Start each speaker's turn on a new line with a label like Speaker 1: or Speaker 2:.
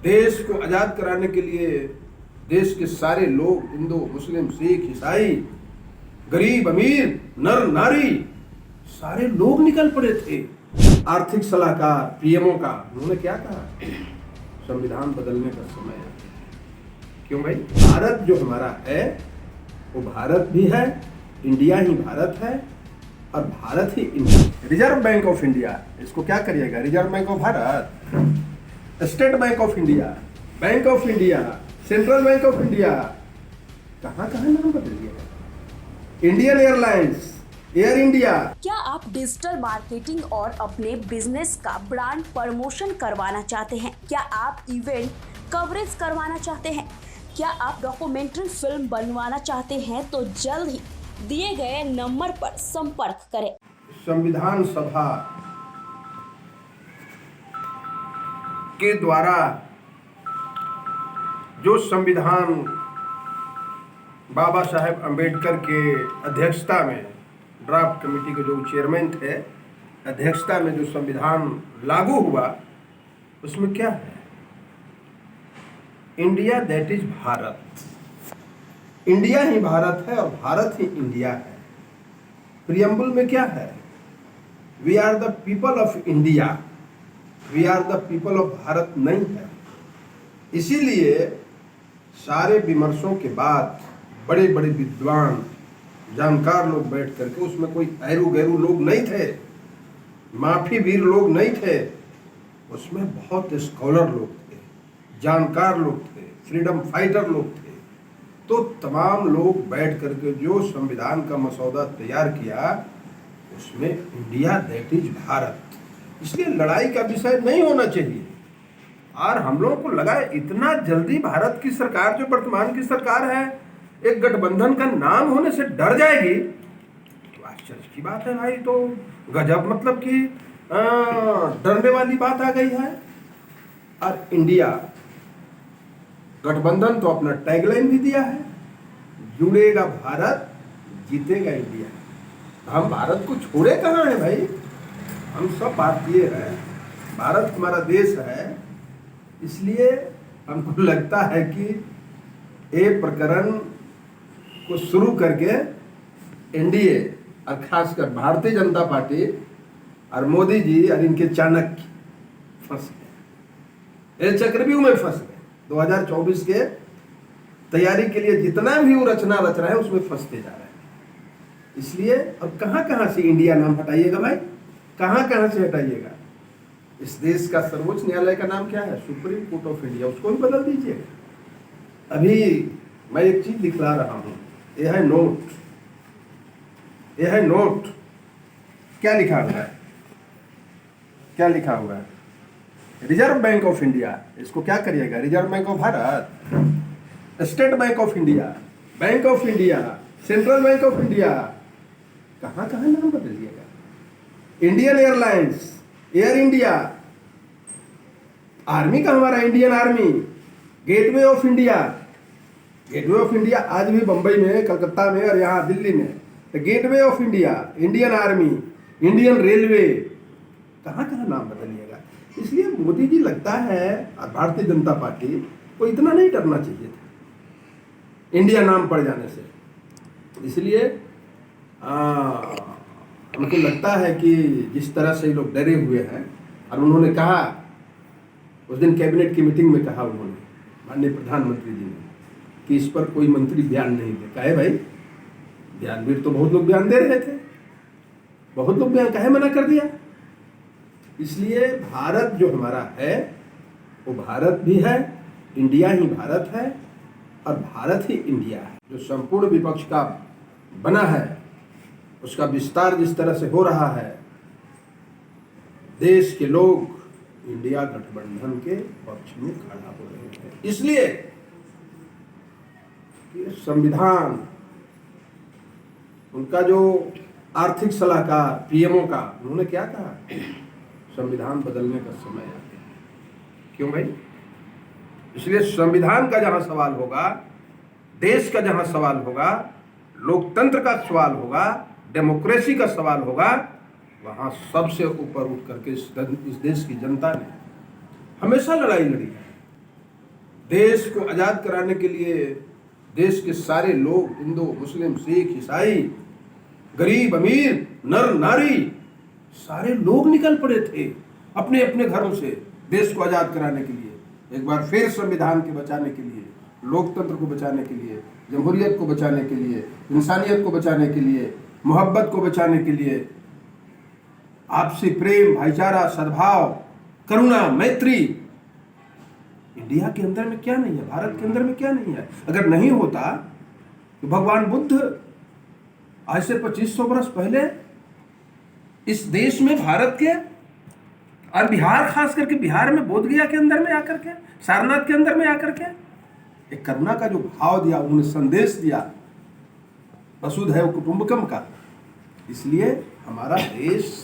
Speaker 1: देश को आजाद कराने के लिए देश के सारे लोग, हिंदू, मुस्लिम, सिख, ईसाई, गरीब, अमीर, नर नारी, सारे लोग निकल पड़े थे। आर्थिक सलाहकार पीएमओ का उन्होंने क्या कहा, संविधान बदलने का समय है। क्यों भाई, भारत जो हमारा है वो भारत भी है, इंडिया ही भारत है और भारत ही India. Reserve Bank of India, इसको क्या करिएगा, Reserve Bank of Bharat, State Bank of India, Bank of India, Central Bank of India, कहां कहां नाम बदलिएगा। Indian Airlines, Air India.
Speaker 2: क्या आप डिजिटल मार्केटिंग और अपने बिजनेस का ब्रांड प्रमोशन करवाना चाहते हैं? क्या आप इवेंट कवरेज करवाना चाहते हैं? क्या आप डॉक्यूमेंट्री फिल्म बनवाना चाहते हैं? तो जल्द ही दिए गए नंबर पर संपर्क करें।
Speaker 1: संविधान सभा के द्वारा जो संविधान बाबा साहेब अम्बेडकर के अध्यक्षता में, ड्राफ्ट कमेटी के जो चेयरमैन थे, अध्यक्षता में जो संविधान लागू हुआ, उसमें क्या है, India that is Bharat. India ही भारत है और भारत ही इंडिया है। प्रियम्बल में क्या है, we are the people of India, we are the people of Bharat नहीं है। इसीलिए सारे विमर्शों के बाद बड़े बड़े विद्वान जानकार लोग बैठ करके, उसमें कोई ऐरू गैरू लोग नहीं थे, माफी वीर लोग नहीं थे, उसमें बहुत स्कॉलर लोग थे, जानकार लोग थे, फ्रीडम फाइटर लोग थे। तो तमाम लोग बैठ करके जो संविधान का मसौदा तैयार किया, उसमें इंडिया दैट इज भारत। इसलिए लड़ाई का विषय नहीं होना चाहिए। और हम लोगों को लगा इतना जल्दी भारत की सरकार, जो वर्तमान की सरकार है, एक गठबंधन का नाम होने से डर जाएगी, तो आश्चर्य की बात है भाई। तो गजब, मतलब कि डरने वाली बात आ गई है। और इंडिया गठबंधन तो अपना टैगलाइन भी दिया है, जुड़ेगा भारत, जीतेगा इंडिया। हम भारत को छोड़े कहाँ हैं भाई, हम सब भारतीय हैं, भारत हमारा देश है। इसलिए हमको लगता है कि ये प्रकरण को शुरू करके एनडीए और खासकर भारतीय जनता पार्टी और मोदी जी और इनके चाणक्य फंस गए, ये चक्रव्यूह में फंस गए। 2024 के तैयारी के लिए जितना भी वो रचना रच रहा है, उसमें फंसते जा रहे हैं। इसलिए अब कहां कहां से इंडिया नाम हटाइएगा भाई, कहां कहां से हटाइएगा। इस देश का सर्वोच्च न्यायालय का नाम क्या है, सुप्रीम कोर्ट ऑफ इंडिया, उसको भी बदल दीजिएगा। अभी मैं एक चीज दिखला रहा हूं, यह है नोट, यह है नोट। क्या लिखा हुआ है, क्या लिखा हुआ है, रिजर्व बैंक ऑफ इंडिया। इसको क्या करिएगा, Reserve Bank of Bharat, State Bank of India, Bank of India, Central Bank of India, कहां कहां नाम बदलिएगा। Indian Airlines, Air India, army का हमारा Indian army, gateway of India. Gateway of India आज भी बंबई में, कलकत्ता में और यहाँ दिल्ली में, तो gateway of India, Indian army, Indian railway, कहाँ कहाँ नाम बदलिएगा। इसलिए मोदी जी लगता है और भारतीय जनता पार्टी को इतना नहीं डरना चाहिए था इंडिया नाम पड़ जाने से। इसलिए हमको लगता है कि जिस तरह से लोग डरे हुए हैं, और उन्होंने कहा उस दिन कैबिनेट की मीटिंग में, कहा उन्होंने, माननीय प्रधानमंत्री जी ने, कि इस पर कोई मंत्री बयान नहीं दे। कहे भाई, बयान भी तो बहुत लोग बयान दे रहे थे, बहुत लोग बयान, कहे मना कर दिया। इसलिए भारत जो हमारा है वो भारत भी है, इंडिया ही भारत है और भारत ही इंडिया है। जो संपूर्ण विपक्ष का बना है, उसका विस्तार जिस तरह से हो रहा है, देश के लोग इंडिया गठबंधन के पक्ष में खड़ा हो रहे हैं। इसलिए संविधान, उनका जो आर्थिक सलाहकार पीएमओ का, उन्होंने क्या कहा, संविधान बदलने का समय आ गया। क्यों भाई, इसलिए संविधान का जहां सवाल होगा, देश का जहां सवाल होगा, लोकतंत्र का सवाल होगा, डेमोक्रेसी का सवाल होगा, वहां सबसे ऊपर उठ करके इस देश की जनता ने हमेशा लड़ाई लड़ी है। देश को आजाद कराने के लिए देश के सारे लोग, हिंदू, मुस्लिम, सिख, ईसाई, गरीब, अमीर, नर नारी, सारे लोग निकल पड़े थे अपने अपने घरों से देश को आजाद कराने के लिए। एक बार फिर संविधान के बचाने के लिए, लोकतंत्र को बचाने के लिए, जमहूरियत को बचाने के लिए, इंसानियत को बचाने के लिए, मोहब्बत को बचाने के लिए, आपसी प्रेम, भाईचारा, सद्भाव, करुणा, मैत्री। इंडिया के अंदर में क्या नहीं है, भारत के अंदर में क्या नहीं है? अगर नहीं होता तो भगवान बुद्ध आज से 2500 वर्ष पहले इस देश में, भारत के और बिहार, खास करके बिहार में, बोध गया के अंदर में आकर के, सारनाथ के अंदर में आकर के एक करुणा का जो भाव दिया, उन्होंने संदेश दिया वसुधैव कुटुंबकम का। इसलिए हमारा देश